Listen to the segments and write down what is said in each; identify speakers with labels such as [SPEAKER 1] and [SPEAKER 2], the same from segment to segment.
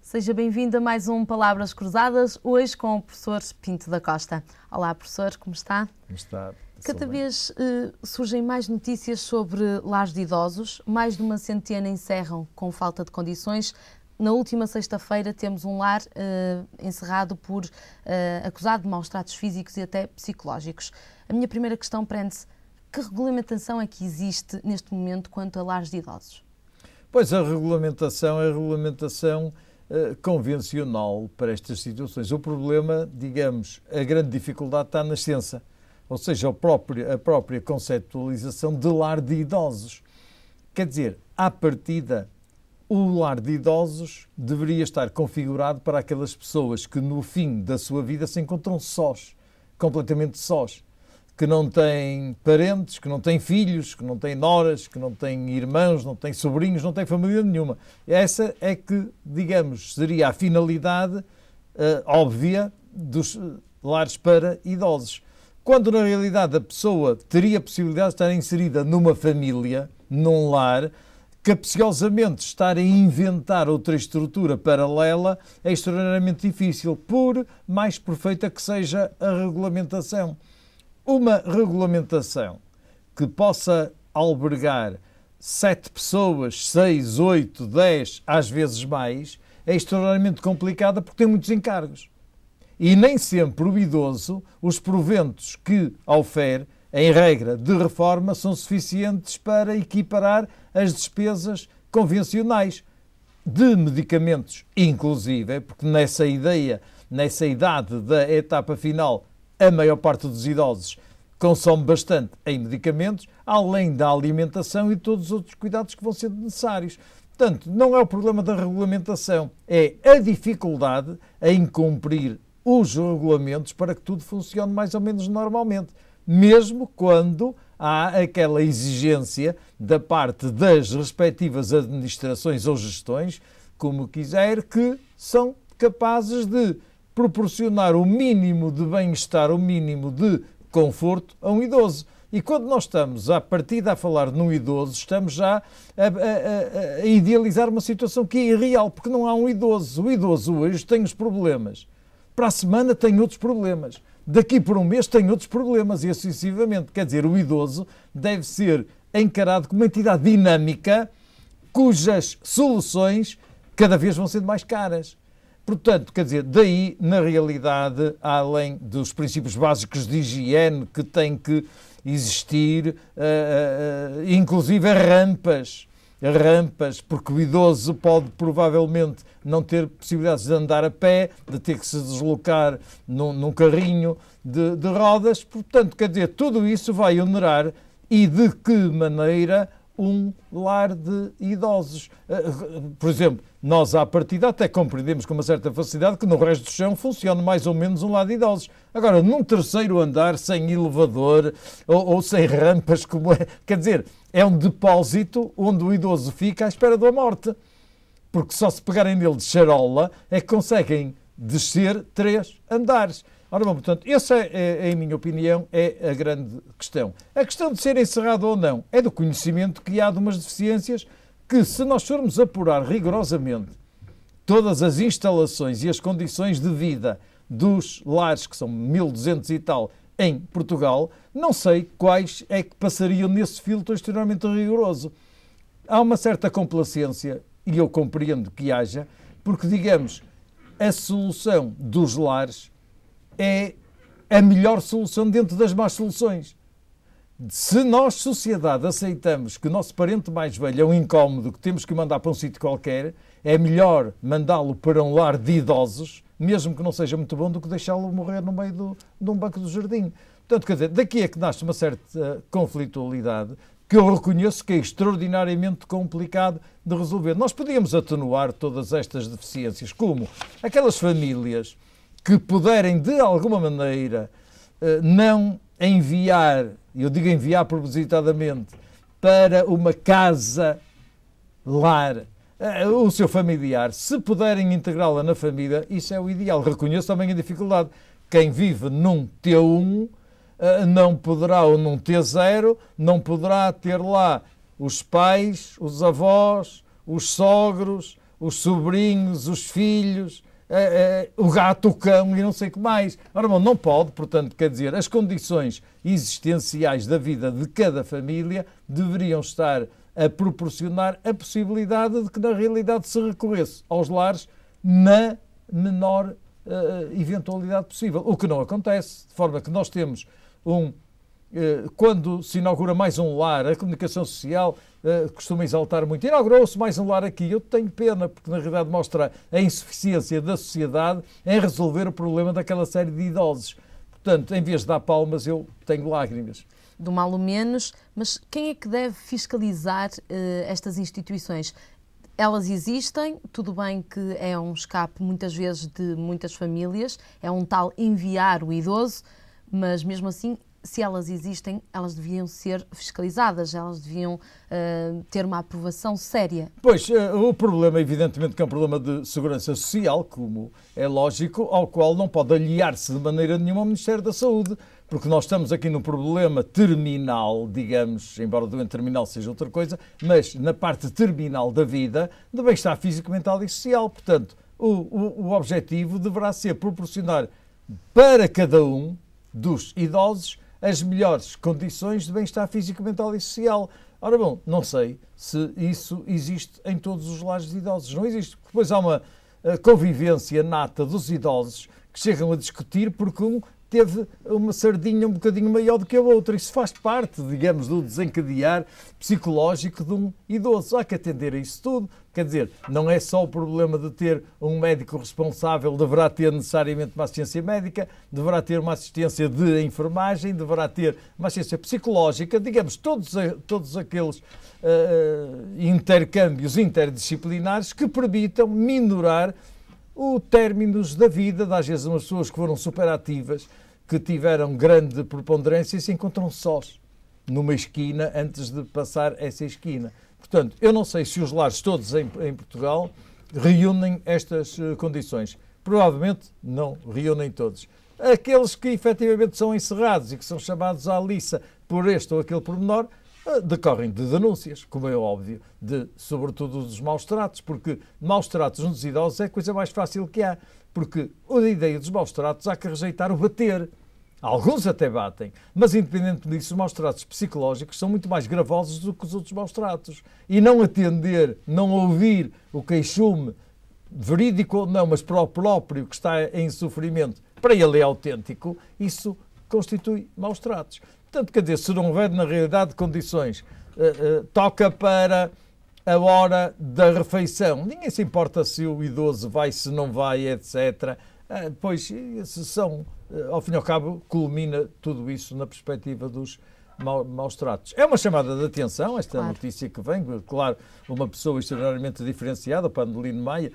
[SPEAKER 1] Seja bem-vindo a mais um Palavras Cruzadas, hoje com o professor Pinto da Costa. Olá, professor, como está?
[SPEAKER 2] Como está?
[SPEAKER 1] Cada vez surgem mais notícias sobre lares de idosos, mais de uma centena encerram com falta de condições. Na última sexta-feira temos um lar encerrado por acusado de maus tratos físicos e até psicológicos. A minha primeira questão prende-se: que regulamentação é que existe neste momento quanto a lares de idosos?
[SPEAKER 2] Pois a regulamentação é a regulamentação convencional para estas situações. O problema, digamos, a grande dificuldade está na ciência, ou seja, a própria conceptualização de lar de idosos. Quer dizer, à partida, o lar de idosos deveria estar configurado para aquelas pessoas que no fim da sua vida se encontram sós, completamente sós, que não têm parentes, que não têm filhos, que não têm noras, que não têm irmãos, não têm sobrinhos, não têm família nenhuma. Essa é que, digamos, seria a finalidade óbvia dos lares para idosos. Quando, na realidade, a pessoa teria a possibilidade de estar inserida numa família, num lar, capciosamente estar a inventar outra estrutura paralela é extraordinariamente difícil, por mais perfeita que seja a regulamentação. Uma regulamentação que possa albergar 7 pessoas, 6, 8, 10, às vezes mais, é extraordinariamente complicada porque tem muitos encargos. E nem sempre o idoso, os proventos que ofere, em regra de reforma, são suficientes para equiparar as despesas convencionais de medicamentos, inclusive, porque nessa idade da etapa final, a maior parte dos idosos consome bastante em medicamentos, além da alimentação e todos os outros cuidados que vão ser necessários. Portanto, não é o problema da regulamentação, é a dificuldade em cumprir os regulamentos para que tudo funcione mais ou menos normalmente, mesmo quando há aquela exigência da parte das respectivas administrações ou gestões, como quiser, que são capazes de proporcionar o mínimo de bem-estar, o mínimo de conforto a um idoso. E quando nós estamos, à partida, a falar num idoso, estamos já a idealizar uma situação que é irreal, porque não há um idoso. O idoso hoje tem os problemas. Para a semana tem outros problemas. Daqui por um mês tem outros problemas e assim sucessivamente. Quer dizer, o idoso deve ser encarado como uma entidade dinâmica cujas soluções cada vez vão sendo mais caras. Portanto, quer dizer, daí, na realidade, além dos princípios básicos de higiene que têm que existir, inclusive rampas, porque o idoso pode provavelmente não ter possibilidades de andar a pé, de ter que se deslocar num carrinho de rodas. Portanto, quer dizer, tudo isso vai onerar e de que maneira um lar de idosos. Por exemplo, nós à partida até compreendemos com uma certa facilidade que no resto do chão funciona mais ou menos um lar de idosos. Agora, num terceiro andar, sem elevador ou sem rampas, como é, quer dizer, é um depósito onde o idoso fica à espera da morte. Porque só se pegarem nele de charola é que conseguem descer 3 andares. Ora bom, portanto, essa em minha opinião, é a grande questão. A questão de ser encerrado ou não é do conhecimento que há de umas deficiências que, se nós formos apurar rigorosamente todas as instalações e as condições de vida dos lares, que são 1200 e tal, em Portugal, não sei quais é que passariam nesse filtro extremamente rigoroso. Há uma certa complacência, e eu compreendo que haja, porque, digamos, a solução dos lares é a melhor solução dentro das más soluções. Se nós, sociedade, aceitamos que o nosso parente mais velho é um incómodo, que temos que mandar para um sítio qualquer, é melhor mandá-lo para um lar de idosos, mesmo que não seja muito bom, do que deixá-lo morrer no meio de um banco do jardim. Portanto, quer dizer, daqui é que nasce uma certa conflitualidade que eu reconheço que é extraordinariamente complicado de resolver. Nós podíamos atenuar todas estas deficiências, como aquelas famílias que puderem, de alguma maneira, não enviar, eu digo enviar propositadamente, para uma casa-lar o seu familiar, se puderem integrá-la na família, isso é o ideal. Reconheço também a dificuldade. Quem vive num T1 não poderá, ou num T0, não poderá ter lá os pais, os avós, os sogros, os sobrinhos, os filhos, o gato, o cão e não sei o que mais. Ora bom, não pode, portanto, quer dizer, as condições existenciais da vida de cada família deveriam estar a proporcionar a possibilidade de que na realidade se recorresse aos lares na menor eventualidade possível. O que não acontece, de forma que nós temos quando se inaugura mais um lar, a comunicação social costuma exaltar muito. Inaugurou-se mais um lar aqui. Eu tenho pena, porque na realidade mostra a insuficiência da sociedade em resolver o problema daquela série de idosos. Portanto, em vez de dar palmas, eu tenho lágrimas.
[SPEAKER 1] Do mal o menos, mas quem é que deve fiscalizar estas instituições? Elas existem, tudo bem que é um escape muitas vezes de muitas famílias, é um tal enviar o idoso, mas mesmo assim, se elas existem, elas deviam ser fiscalizadas, elas deviam ter uma aprovação séria.
[SPEAKER 2] Pois, o problema, evidentemente, que é um problema de segurança social, como é lógico, ao qual não pode aliar-se de maneira nenhuma ao Ministério da Saúde, porque nós estamos aqui num problema terminal, digamos, embora o doente terminal seja outra coisa, mas na parte terminal da vida, de bem-estar físico, mental e social. Portanto, o objetivo deverá ser proporcionar para cada um dos idosos as melhores condições de bem-estar físico, mental e social. Ora bom, não sei se isso existe em todos os lares de idosos. Não existe. Depois há uma convivência nata dos idosos que chegam a discutir porque um teve uma sardinha um bocadinho maior do que a outra. Isso faz parte, digamos, do desencadear psicológico de um idoso. Há que atender a isso tudo. Quer dizer, não é só o problema de ter um médico responsável, deverá ter necessariamente uma assistência médica, deverá ter uma assistência de enfermagem, deverá ter uma assistência psicológica, digamos, todos aqueles intercâmbios interdisciplinares que permitam minorar o términos da vida. Às vezes umas pessoas que foram superativas, que tiveram grande preponderância e se encontram sós numa esquina antes de passar essa esquina. Portanto, eu não sei se os lares todos em Portugal reúnem estas condições. Provavelmente não reúnem todos. Aqueles que efetivamente são encerrados e que são chamados à liça por este ou aquele pormenor, decorrem de denúncias, como é óbvio, sobretudo dos maus tratos, porque maus tratos nos idosos é a coisa mais fácil que há, porque a ideia dos maus tratos há que rejeitar o bater. Alguns até batem, mas independentemente disso, os maus tratos psicológicos são muito mais gravosos do que os outros maus tratos. E não atender, não ouvir o queixume, verídico ou não, mas para o próprio que está em sofrimento, para ele é autêntico, isso constitui maus tratos. Portanto, quer dizer, se não houver na realidade condições, toca para a hora da refeição. Ninguém se importa se o idoso vai, se não vai, etc. Pois, são, ao fim e ao cabo, culmina tudo isso na perspectiva dos maus tratos. É uma chamada de atenção, esta notícia que vem, claro, uma pessoa extraordinariamente diferenciada, para Adelino Maia,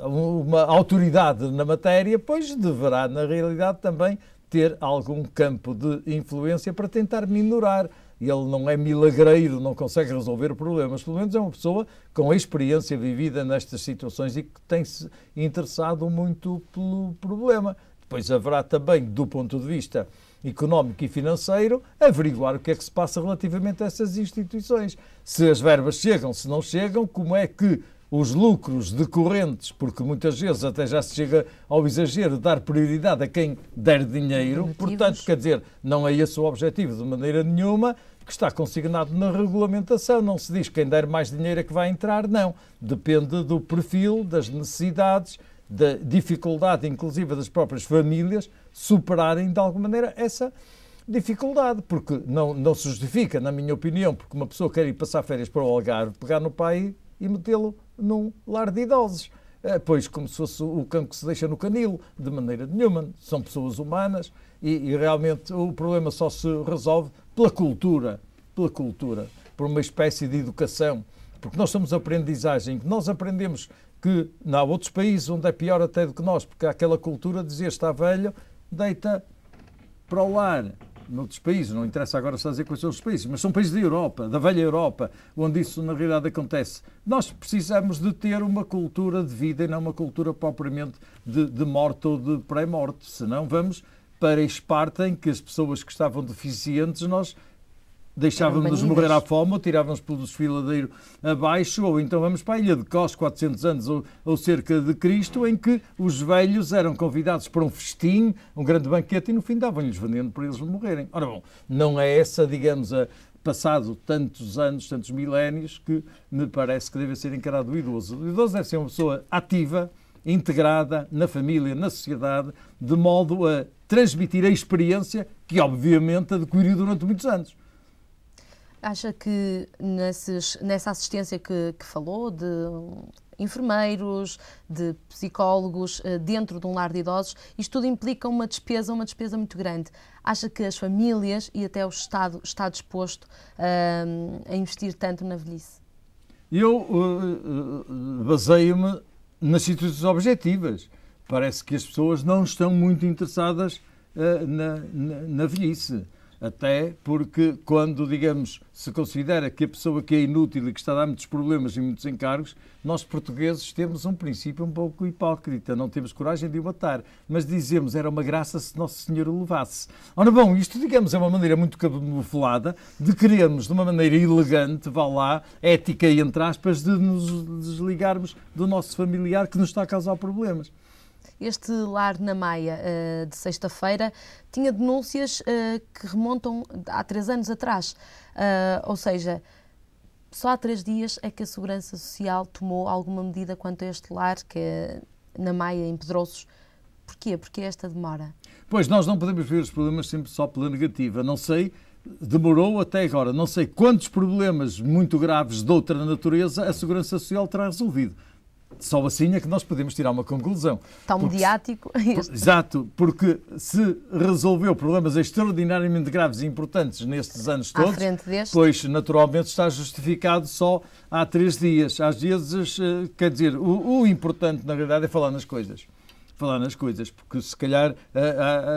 [SPEAKER 2] uma autoridade na matéria, pois deverá, na realidade, também ter algum campo de influência para tentar minorar. Ele não é milagreiro, não consegue resolver o problema, mas pelo menos é uma pessoa com a experiência vivida nestas situações e que tem-se interessado muito pelo problema. Depois haverá também, do ponto de vista económico e financeiro, averiguar o que é que se passa relativamente a essas instituições. Se as verbas chegam, se não chegam, como é que os lucros decorrentes, porque muitas vezes até já se chega ao exagero de dar prioridade a quem der dinheiro, portanto, quer dizer, não é esse o objetivo de maneira nenhuma, que está consignado na regulamentação. Não se diz que quem der mais dinheiro é que vai entrar, não. Depende do perfil, das necessidades, da dificuldade, inclusive das próprias famílias, superarem de alguma maneira essa dificuldade, porque não se justifica, na minha opinião, porque uma pessoa quer ir passar férias para o Algarve, pegar no pai e metê-lo num lar de idosos. Pois, como se fosse o cão que se deixa no canil, de maneira nenhuma. São pessoas humanas e realmente o problema só se resolve pela cultura, por uma espécie de educação. Porque nós somos aprendizagem, nós aprendemos que há outros países onde é pior até do que nós, porque há aquela cultura de dizer está velho, deita para o lar. Noutros países, não interessa agora só dizer quais são os países, mas são países da Europa, da velha Europa, onde isso na realidade acontece. Nós precisamos de ter uma cultura de vida e não uma cultura propriamente de morte ou de pré-morte, senão vamos para Esparta, em que as pessoas que estavam deficientes nós deixávamos-nos morrer à fome, ou tirávamos pelo desfiladeiro abaixo, ou então vamos para a Ilha de Kos, 400 anos ou cerca de Cristo, em que os velhos eram convidados para um festim, um grande banquete, e no fim davam-lhes veneno para eles morrerem. Ora bom, não é essa, digamos, passado tantos anos, tantos milénios, que me parece que deve ser encarado o idoso. O idoso deve ser uma pessoa ativa, integrada na família, na sociedade, de modo a transmitir a experiência que, obviamente, adquiriu durante muitos anos.
[SPEAKER 1] Acha que nessa assistência que falou, de enfermeiros, de psicólogos, dentro de um lar de idosos, isto tudo implica uma despesa muito grande. Acha que as famílias e até o Estado está disposto a investir tanto na velhice?
[SPEAKER 2] Eu baseio-me nas situações objetivas. Parece que as pessoas não estão muito interessadas na velhice. Até porque quando, digamos, se considera que a pessoa que é inútil e que está a dar muitos problemas e muitos encargos, nós portugueses temos um princípio um pouco hipócrita, não temos coragem de o matar, mas dizemos era uma graça se Nosso Senhor o levasse. Ora bom, isto, digamos, é uma maneira muito camuflada de querermos, de uma maneira elegante, vá lá, ética e entre aspas, de nos desligarmos do nosso familiar que nos está a causar problemas.
[SPEAKER 1] Este lar na Maia, de sexta-feira, tinha denúncias que remontam há 3 anos atrás. Ou seja, só há 3 dias é que a Segurança Social tomou alguma medida quanto a este lar, que é na Maia, em Pedrouços. Porquê? Porque esta demora?
[SPEAKER 2] Pois, nós não podemos ver os problemas sempre só pela negativa. Não sei, demorou até agora, não sei quantos problemas muito graves de outra natureza a Segurança Social terá resolvido. Só assim é que nós podemos tirar uma conclusão.
[SPEAKER 1] Tão mediático.
[SPEAKER 2] Exato, porque se resolveu problemas extraordinariamente graves e importantes nestes anos todos, pois naturalmente está justificado só há 3 dias. Às vezes, quer dizer, o importante na realidade é falar nas coisas. Porque se calhar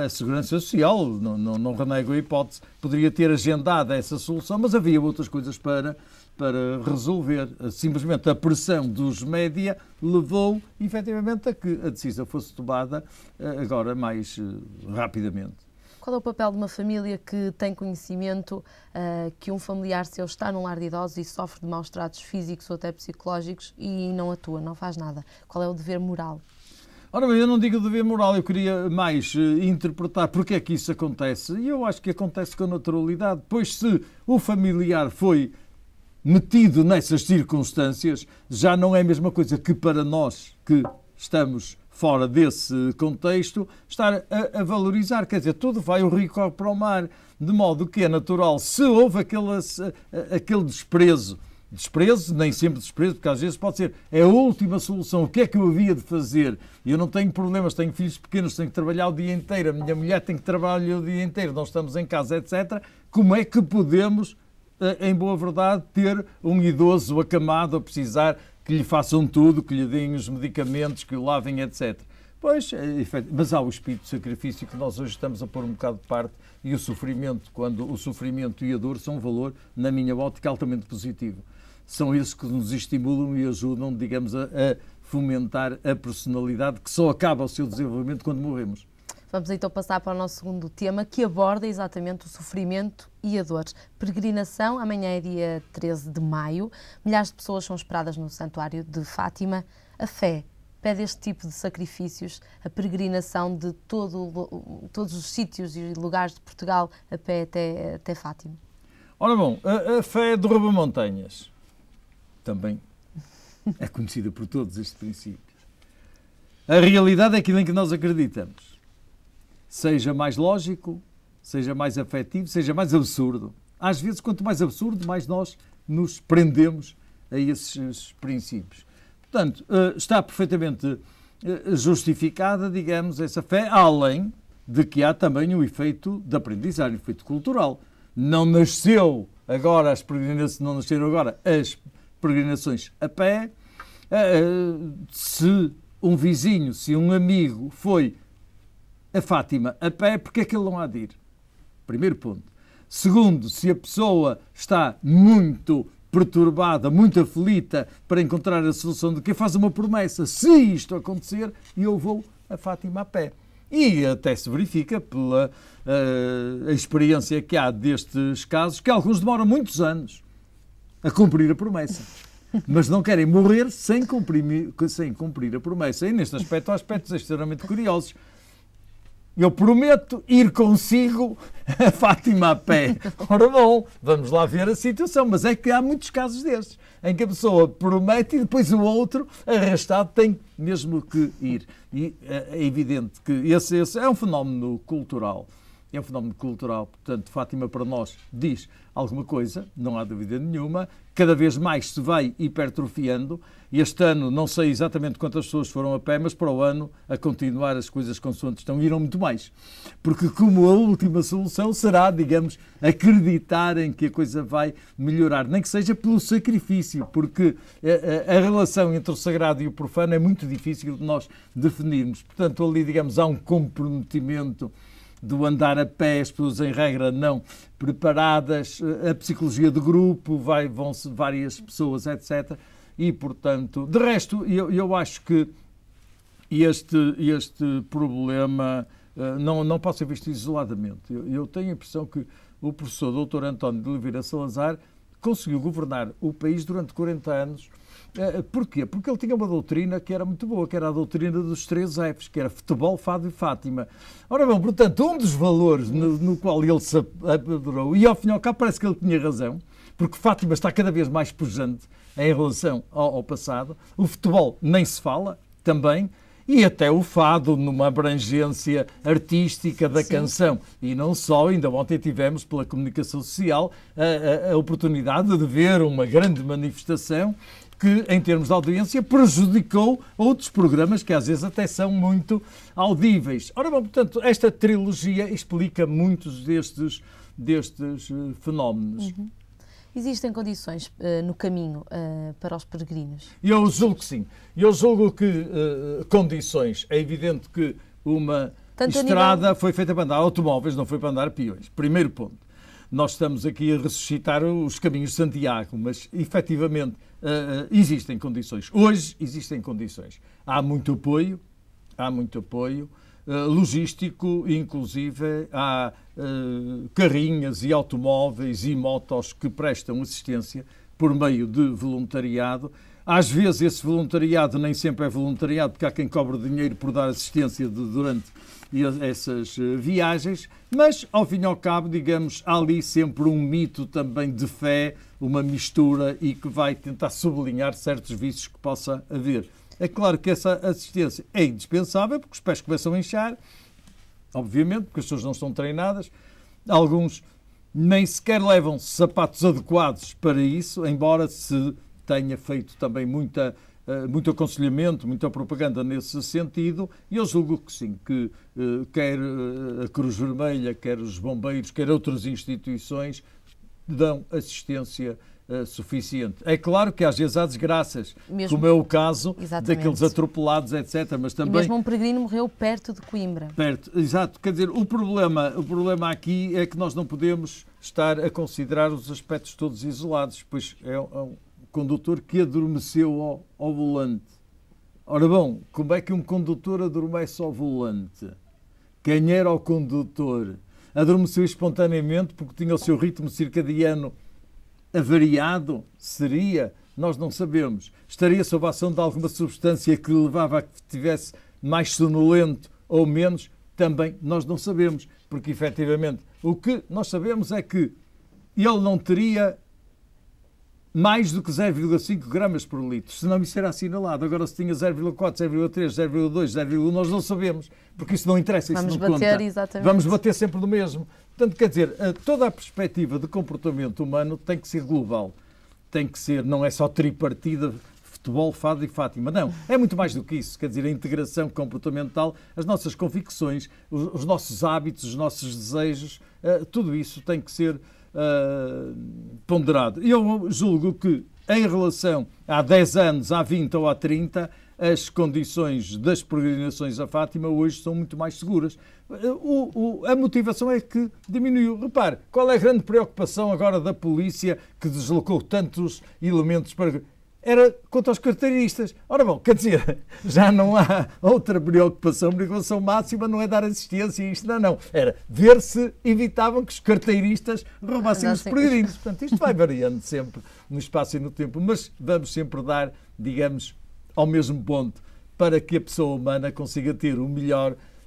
[SPEAKER 2] a Segurança Social, não renego a hipótese, poderia ter agendado essa solução, mas havia outras coisas para resolver. Simplesmente a pressão dos média levou, efetivamente, a que a decisão fosse tomada agora mais rapidamente.
[SPEAKER 1] Qual é o papel de uma família que tem conhecimento que um familiar seu está num lar de idosos e sofre de maus tratos físicos ou até psicológicos e não atua, não faz nada? Qual é o dever moral?
[SPEAKER 2] Ora bem, eu não digo dever moral, eu queria mais interpretar porque é que isso acontece. E eu acho que acontece com naturalidade, pois se o familiar foi metido nessas circunstâncias, já não é a mesma coisa que para nós que estamos fora desse contexto, estar a valorizar. Quer dizer, tudo vai o rico para o mar, de modo que é natural, se houve aquele desprezo, nem sempre desprezo, porque às vezes pode ser é a última solução, o que é que eu havia de fazer? Eu não tenho problemas, tenho filhos pequenos, tenho que trabalhar o dia inteiro, a minha mulher tem que trabalhar o dia inteiro, nós estamos em casa, etc. Como é que podemos, em boa verdade, ter um idoso acamado a precisar que lhe façam tudo, que lhe deem os medicamentos, que o lavem, etc. Pois, mas há o espírito de sacrifício que nós hoje estamos a pôr um bocado de parte e o sofrimento, quando o sofrimento e a dor são um valor, na minha ótica, altamente positivo. São esses que nos estimulam e ajudam, digamos, a fomentar a personalidade que só acaba o seu desenvolvimento quando morremos.
[SPEAKER 1] Vamos então passar para o nosso segundo tema, que aborda exatamente o sofrimento e a dor. Peregrinação, amanhã é dia 13 de maio, milhares de pessoas são esperadas no Santuário de Fátima. A fé pede este tipo de sacrifícios, a peregrinação de todos os sítios e lugares de Portugal a pé até Fátima.
[SPEAKER 2] Ora bom, a fé derruba montanhas. Também é conhecida por todos este princípio. A realidade é aquilo em que nós acreditamos. Seja mais lógico, seja mais afetivo, seja mais absurdo. Às vezes, quanto mais absurdo, mais nós nos prendemos a esses princípios. Portanto, está perfeitamente justificada, digamos, essa fé, além de que há também o efeito de aprendizagem, o efeito cultural. Não nasceram agora as peregrinações a pé. Se um vizinho, se um amigo foi a Fátima a pé, porque é que ele não há de ir? Primeiro ponto. Segundo, se a pessoa está muito perturbada, muito aflita para encontrar a solução de que faz uma promessa, se isto acontecer, eu vou a Fátima a pé. E até se verifica pela experiência que há destes casos, que alguns demoram muitos anos a cumprir a promessa. Mas não querem morrer sem cumprir a promessa. E neste aspecto há aspectos extremamente curiosos. Eu prometo ir consigo a Fátima a pé. Ora bom, vamos lá ver a situação. Mas é que há muitos casos destes, em que a pessoa promete e depois o outro, arrastado, tem mesmo que ir. E é evidente que esse é um fenómeno cultural. É um fenómeno cultural. Portanto, Fátima para nós diz alguma coisa, não há dúvida nenhuma. Cada vez mais se vai hipertrofiando. Este ano, não sei exatamente quantas pessoas foram a pé, mas para o ano, a continuar as coisas consoante estão, irão muito mais. Porque como a última solução será, digamos, acreditar em que a coisa vai melhorar, nem que seja pelo sacrifício, porque a relação entre o sagrado e o profano é muito difícil de nós definirmos. Portanto, ali, digamos, há um comprometimento do andar a pé, as pessoas em regra não preparadas, a psicologia de grupo, vão-se várias pessoas, etc. E, portanto, de resto, eu acho que este problema não pode ser visto isoladamente. Eu tenho a impressão que o professor Dr. António de Oliveira Salazar conseguiu governar o país durante 40 anos. Porquê? Porque ele tinha uma doutrina que era muito boa, que era a doutrina dos 3 Fs, que era futebol, fado e Fátima. Ora bom, portanto, um dos valores no qual ele se apoderou, e ao fim e ao cabo parece que ele tinha razão, porque Fátima está cada vez mais pujante em relação ao passado, o futebol nem se fala, também, e até o fado numa abrangência artística da canção. E não só, ainda ontem tivemos pela comunicação social a oportunidade de ver uma grande manifestação que, em termos de audiência, prejudicou outros programas que às vezes até são muito audíveis. Ora bom, portanto, esta trilogia explica muitos destes fenómenos.
[SPEAKER 1] Uhum. Existem condições no caminho para os peregrinos?
[SPEAKER 2] Eu julgo que sim. Eu julgo que condições. É evidente que uma estrada foi feita para andar automóveis, não foi para andar peões. Primeiro ponto. Nós estamos aqui a ressuscitar os caminhos de Santiago, mas efetivamente existem condições. Hoje existem condições. Há muito apoio logístico, inclusive há carrinhas e automóveis e motos que prestam assistência por meio de voluntariado. Às vezes esse voluntariado nem sempre é voluntariado, porque há quem cobre dinheiro por dar assistência durante essas viagens, mas ao fim e ao cabo, digamos, há ali sempre um mito também de fé, uma mistura e que vai tentar sublinhar certos vícios que possa haver. É claro que essa assistência é indispensável, porque os pés começam a inchar, obviamente, porque as pessoas não estão treinadas. Alguns nem sequer levam sapatos adequados para isso, embora se tenha feito também muito aconselhamento, muita propaganda nesse sentido, e eu julgo que sim, que quer a Cruz Vermelha, quer os bombeiros, quer outras instituições dão assistência suficiente. É claro que às vezes há desgraças, como é o caso daqueles atropelados, etc. Mas também...
[SPEAKER 1] E mesmo um peregrino morreu perto de Coimbra.
[SPEAKER 2] Exato. Quer dizer, o problema aqui é que nós não podemos estar a considerar os aspectos todos isolados, pois é um condutor que adormeceu ao volante. Ora bom, como é que um condutor adormece ao volante? Quem era o condutor? Adormeceu espontaneamente porque tinha o seu ritmo circadiano avariado? Seria? Nós não sabemos. Estaria sob a ação de alguma substância que levava a que estivesse mais sonolento ou menos? Também nós não sabemos, porque efetivamente o que nós sabemos é que ele não teria mais do que 0,5 gramas por litro, senão isso era assinalado. Agora, se tinha 0,4, 0,3, 0,2, 0,1, nós não sabemos, porque isso não interessa, isso não conta. Vamos bater, exatamente. Vamos bater sempre no mesmo. Portanto, quer dizer, toda a perspectiva de comportamento humano tem que ser global. Tem que ser, não é só tripartida, futebol, fado e Fátima. Não, é muito mais do que isso. Quer dizer, a integração comportamental, as nossas convicções, os nossos hábitos, os nossos desejos, tudo isso tem que ser ponderado. Eu julgo que, em relação há 10 anos, há 20 ou há 30, as condições das peregrinações a Fátima hoje são muito mais seguras. A motivação é que diminuiu. Repare, qual é a grande preocupação agora da polícia que deslocou tantos elementos para... era contra os carteiristas. Ora bom, quer dizer, já não há outra preocupação. A preocupação máxima não é dar assistência, isto não. Era ver se evitavam que os carteiristas roubassem os peregrinos. Portanto, isto vai variando sempre no espaço e no tempo, mas vamos sempre dar, digamos, ao mesmo ponto, para que a pessoa humana consiga ter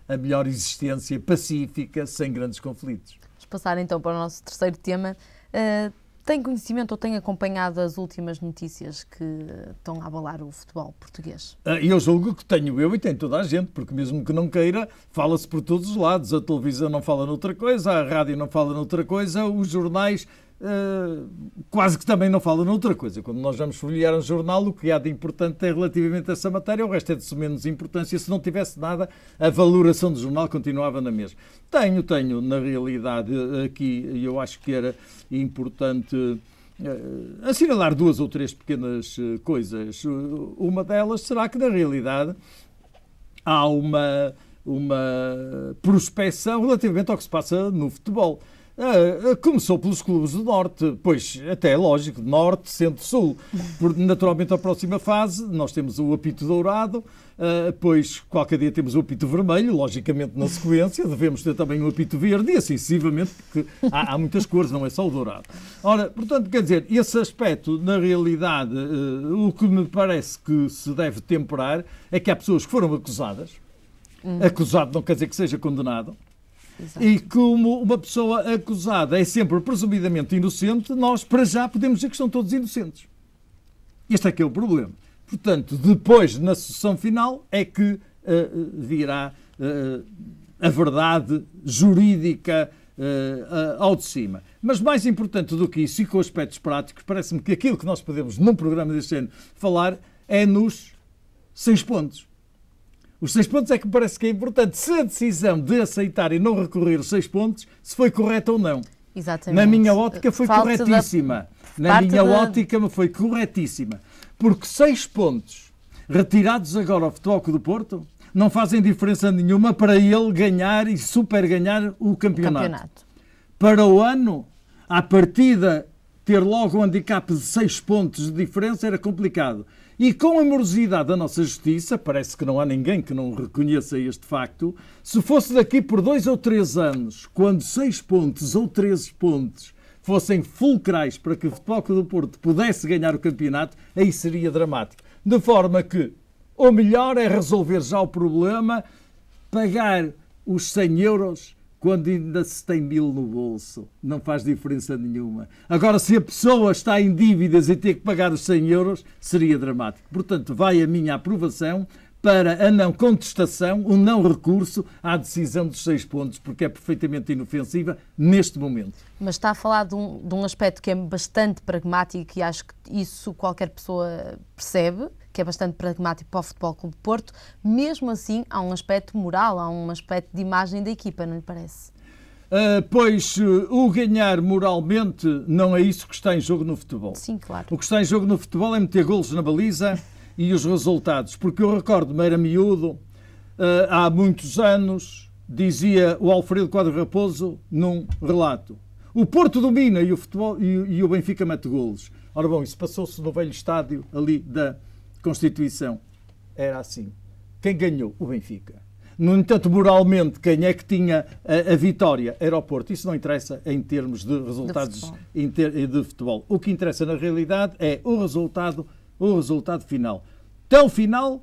[SPEAKER 2] a melhor existência pacífica, sem grandes conflitos.
[SPEAKER 1] Vamos passar então para o nosso terceiro tema. Tem conhecimento ou tem acompanhado as últimas notícias que estão a abalar o futebol português?
[SPEAKER 2] Eu julgo que tenho eu e tem toda a gente, porque mesmo que não queira, fala-se por todos os lados. A televisão não fala noutra coisa, a rádio não fala noutra coisa, os jornais quase que também não falam noutra coisa. Quando nós vamos folhear um jornal, o que há de importante é relativamente a essa matéria, o resto é de menos importância. Se não tivesse nada, a valoração do jornal continuava na mesma. Tenho, na realidade, aqui, e eu acho que era importante assinalar 2 ou 3 pequenas coisas. Uma delas será que, na realidade, há uma prospecção relativamente ao que se passa no futebol. Começou pelos clubes do Norte, pois até é lógico, Norte, Centro, Sul. Naturalmente, a próxima fase, nós temos o apito dourado, pois qualquer dia temos o apito vermelho, logicamente na sequência, devemos ter também o apito verde e assim sucessivamente, porque há muitas cores, não é só o dourado. Ora, portanto, quer dizer, esse aspecto, na realidade, o que me parece que se deve temperar é que há pessoas que foram acusadas. Acusado não quer dizer que seja condenado.
[SPEAKER 1] Exato.
[SPEAKER 2] E como uma pessoa acusada é sempre presumidamente inocente, nós para já podemos dizer que estão todos inocentes. Este é que é o problema. Portanto, depois, na sessão final, é que virá a verdade jurídica ao de cima. Mas mais importante do que isso, e com aspectos práticos, parece-me que aquilo que nós podemos, num programa deste ano, falar é nos 6 pontos. Os 6 pontos é que me parece que é importante. Se a decisão de aceitar e não recorrer os 6 pontos, se foi correta ou não.
[SPEAKER 1] Exatamente.
[SPEAKER 2] Na minha ótica foi corretíssima. Na minha ótica foi corretíssima. Porque 6 pontos retirados agora ao Futebol Clube do Porto não fazem diferença nenhuma para ele ganhar e super ganhar o campeonato. Para o ano, à partida, ter logo um handicap de 6 pontos de diferença era complicado. E com a morosidade da nossa justiça, parece que não há ninguém que não reconheça este facto, se fosse daqui por 2 ou 3 anos, quando 6 pontos ou 13 pontos fossem fulcrais para que o Futebol Clube do Porto pudesse ganhar o campeonato, aí seria dramático. De forma que o melhor é resolver já o problema, pagar os 100 euros quando ainda se tem 1000 no bolso. Não faz diferença nenhuma. Agora, se a pessoa está em dívidas e ter que pagar os 100 euros, seria dramático. Portanto, vai a minha aprovação para a não contestação, o não recurso à decisão dos 6 pontos, porque é perfeitamente inofensiva neste momento.
[SPEAKER 1] Mas está a falar de um aspecto que é bastante pragmático e acho que isso qualquer pessoa percebe, que é bastante pragmático para o Futebol Clube do Porto. Mesmo assim, há um aspecto moral, há um aspecto de imagem da equipa, não lhe parece?
[SPEAKER 2] Pois o ganhar moralmente não é isso que está em jogo no futebol.
[SPEAKER 1] Sim, claro.
[SPEAKER 2] O que está em jogo no futebol é meter golos na baliza e os resultados. Porque eu recordo-me, era miúdo, há muitos anos, dizia o Alfredo Quadro Raposo num relato: o Porto domina e o futebol e o Benfica mete golos. Ora bom, isso passou-se no velho estádio ali da Constituição. Era assim. Quem ganhou? O Benfica. No entanto, moralmente, quem é que tinha a vitória? Era o Porto. Isso não interessa em termos de resultados de futebol. O que interessa na realidade é o resultado final. Tão final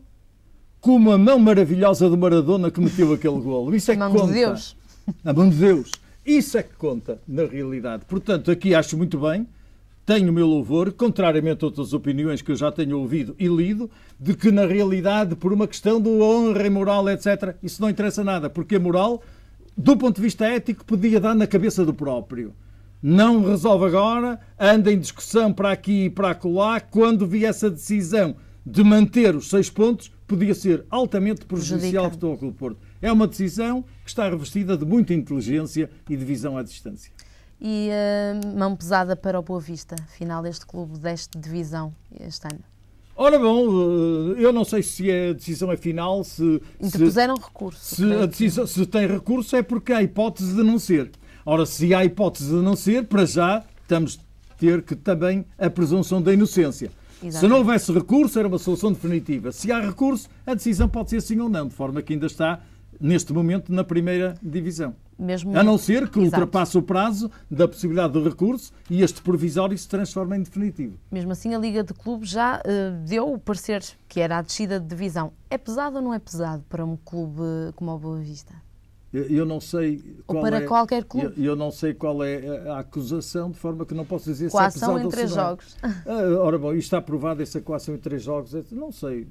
[SPEAKER 2] como a mão maravilhosa do Maradona que meteu aquele golo. Isso é que conta.
[SPEAKER 1] A mão de Deus.
[SPEAKER 2] A mão de Deus. Isso é que conta na realidade. Portanto, aqui acho muito bem. Tenho o meu louvor, contrariamente a outras opiniões que eu já tenho ouvido e lido, de que na realidade, por uma questão de honra e moral, etc., isso não interessa nada, porque a moral, do ponto de vista ético, podia dar na cabeça do próprio. Não resolve agora, anda em discussão para aqui e para acolá, quando viesse a decisão de manter os 6 pontos, podia ser altamente prejudicial ao Futebol Clube do Porto. É uma decisão que está revestida de muita inteligência e de visão à distância.
[SPEAKER 1] E mão pesada para o Boa Vista, final deste clube desta divisão este ano.
[SPEAKER 2] Ora bom, eu não sei se a decisão é final,
[SPEAKER 1] interpuseram recurso.
[SPEAKER 2] Se tem recurso é porque há hipótese de não ser. Ora, se há hipótese de não ser, para já estamos a ter que também a presunção da inocência. Se não houvesse recurso, era uma solução definitiva. Se há recurso, a decisão pode ser sim ou não, de forma que ainda está, neste momento, na primeira divisão.
[SPEAKER 1] Mesmo...
[SPEAKER 2] A não ser que ultrapasse o prazo da possibilidade de recurso e este provisório se transforme em definitivo.
[SPEAKER 1] Mesmo assim, a Liga de Clubes já deu o parecer que era a descida de divisão. É pesado ou não é pesado para um clube como o Boa Vista?
[SPEAKER 2] Eu não sei
[SPEAKER 1] qual ou para qualquer clube.
[SPEAKER 2] Eu não sei qual é a acusação, de forma que não posso dizer se é
[SPEAKER 1] coação
[SPEAKER 2] pesado
[SPEAKER 1] em 3 jogos.
[SPEAKER 2] Ora bom, isto está aprovado, essa coação em 3 jogos. Não sei.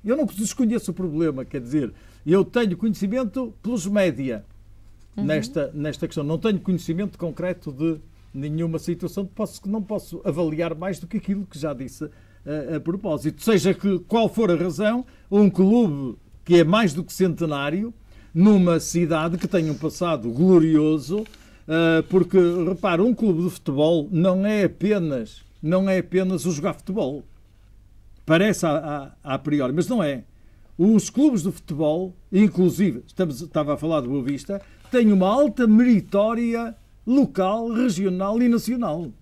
[SPEAKER 2] Eu não desconheço o problema, quer dizer, eu tenho conhecimento pelos média nesta questão. Não tenho conhecimento concreto de nenhuma situação, que não posso avaliar mais do que aquilo que já disse a propósito. Seja qual for a razão, um clube que é mais do que centenário, numa cidade que tem um passado glorioso, porque, repara, um clube de futebol não é apenas o jogar futebol. Parece a priori, mas não é. Os clubes de futebol, inclusive, estava a falar de Boa Vista, têm uma alta meritória local, regional e nacional.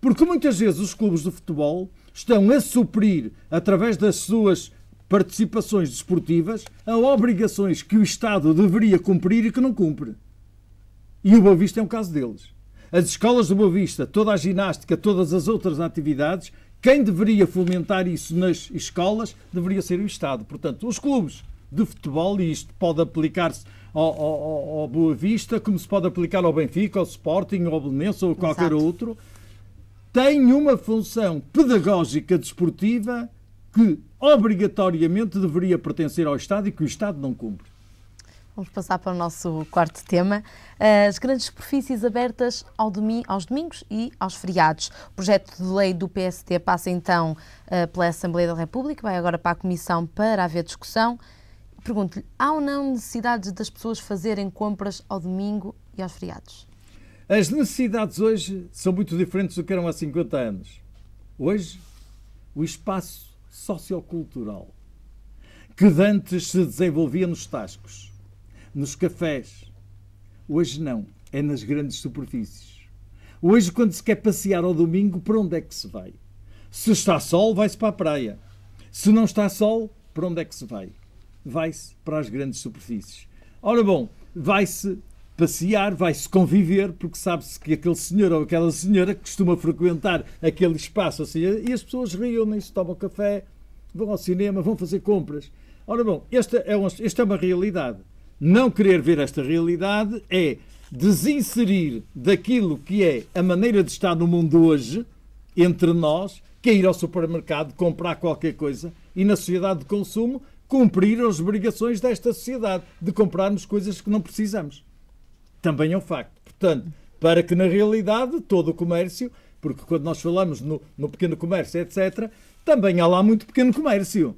[SPEAKER 2] Porque muitas vezes os clubes de futebol estão a suprir, através das suas participações desportivas, a obrigações que o Estado deveria cumprir e que não cumpre. E o Boa Vista é um caso deles. As escolas do Boa Vista, toda a ginástica, todas as outras atividades, quem deveria fomentar isso nas escolas deveria ser o Estado. Portanto, os clubes de futebol, e isto pode aplicar-se ao Boa Vista, como se pode aplicar ao Benfica, ao Sporting, ao Belenenses ou a qualquer outro, têm uma função pedagógica desportiva que obrigatoriamente deveria pertencer ao Estado e que o Estado não cumpre.
[SPEAKER 1] Vamos passar para o nosso quarto tema. As grandes superfícies abertas aos domingos e aos feriados. O projeto de lei do PST passa então pela Assembleia da República, vai agora para a Comissão para haver discussão. Pergunto-lhe, há ou não necessidades das pessoas fazerem compras ao domingo e aos feriados?
[SPEAKER 2] As necessidades hoje são muito diferentes do que eram há 50 anos. Hoje, o espaço sociocultural que antes se desenvolvia nos tascos, nos cafés, hoje não, é nas grandes superfícies. Hoje, quando se quer passear ao domingo, para onde é que se vai? Se está sol, vai-se para a praia. Se não está sol, para onde é que se vai? Vai-se para as grandes superfícies. Ora bom, vai-se passear, vai-se conviver, porque sabe-se que aquele senhor ou aquela senhora costuma frequentar aquele espaço assim, e as pessoas reúnem-se, tomam café, vão ao cinema, vão fazer compras. Ora bom, esta é uma realidade. Não querer ver esta realidade é desinserir daquilo que é a maneira de estar no mundo hoje, entre nós, que é ir ao supermercado, comprar qualquer coisa e na sociedade de consumo cumprir as obrigações desta sociedade de comprarmos coisas que não precisamos. Também é um facto. Portanto, para que na realidade todo o comércio, porque quando nós falamos no pequeno comércio, etc., também há lá muito pequeno comércio.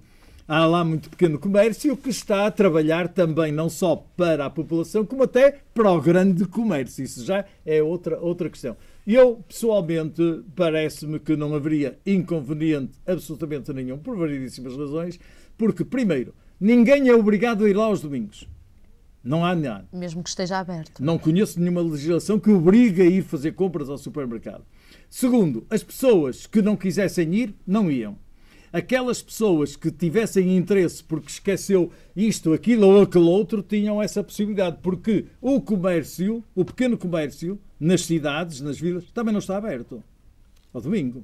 [SPEAKER 2] Há lá muito pequeno comércio que está a trabalhar também não só para a população, como até para o grande comércio. Isso já é outra questão. Eu, pessoalmente, parece-me que não haveria inconveniente absolutamente nenhum, por variedíssimas razões, porque, primeiro, ninguém é obrigado a ir lá aos domingos. Não há nada.
[SPEAKER 1] Mesmo que esteja aberto.
[SPEAKER 2] Não conheço nenhuma legislação que obrigue a ir fazer compras ao supermercado. Segundo, as pessoas que não quisessem ir, não iam. Aquelas pessoas que tivessem interesse porque esqueceu isto, aquilo ou aquele outro, tinham essa possibilidade, porque o comércio, o pequeno comércio, nas cidades, nas vilas, também não está aberto ao domingo.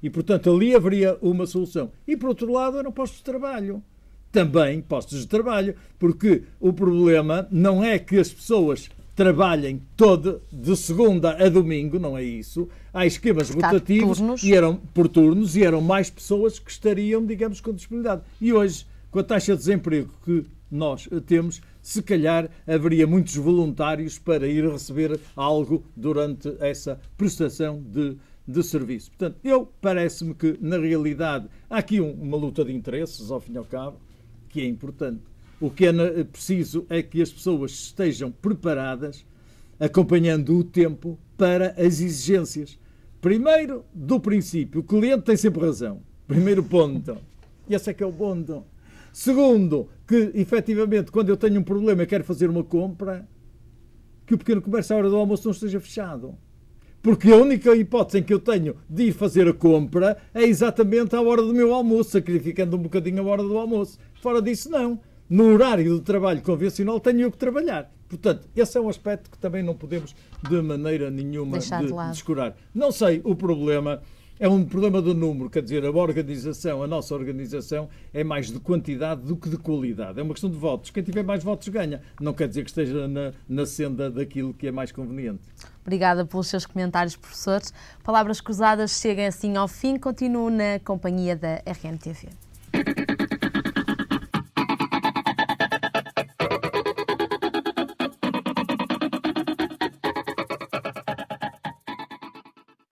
[SPEAKER 2] E, portanto, ali haveria uma solução. E, por outro lado, eram postos de trabalho. Também postos de trabalho, porque o problema não é que as pessoas trabalhem de segunda a domingo, não é isso. Há esquemas rotativos e eram por turnos e eram mais pessoas que estariam, digamos, com disponibilidade. E hoje, com a taxa de desemprego que nós temos, se calhar haveria muitos voluntários para ir receber algo durante essa prestação de serviço. Portanto, parece-me que, na realidade, há aqui uma luta de interesses, ao fim e ao cabo, que é importante. O que é preciso é que as pessoas estejam preparadas, acompanhando o tempo para as exigências. Primeiro, do princípio, o cliente tem sempre razão. Primeiro ponto. E esse é que é o ponto. Segundo, que, efetivamente, quando eu tenho um problema e quero fazer uma compra, que o pequeno comércio à hora do almoço não esteja fechado. Porque a única hipótese em que eu tenho de ir fazer a compra é exatamente à hora do meu almoço, sacrificando um bocadinho a hora do almoço. Fora disso, não. No horário de trabalho convencional tenho eu que trabalhar. Portanto, esse é um aspecto que também não podemos de maneira nenhuma descurar. Não sei, o problema é um problema do número, quer dizer, a nossa organização é mais de quantidade do que de qualidade. É uma questão de votos. Quem tiver mais votos ganha. Não quer dizer que esteja na senda daquilo que é mais conveniente.
[SPEAKER 1] Obrigada pelos seus comentários, professores. Palavras cruzadas chegam assim ao fim. Continuo na companhia da RNTV.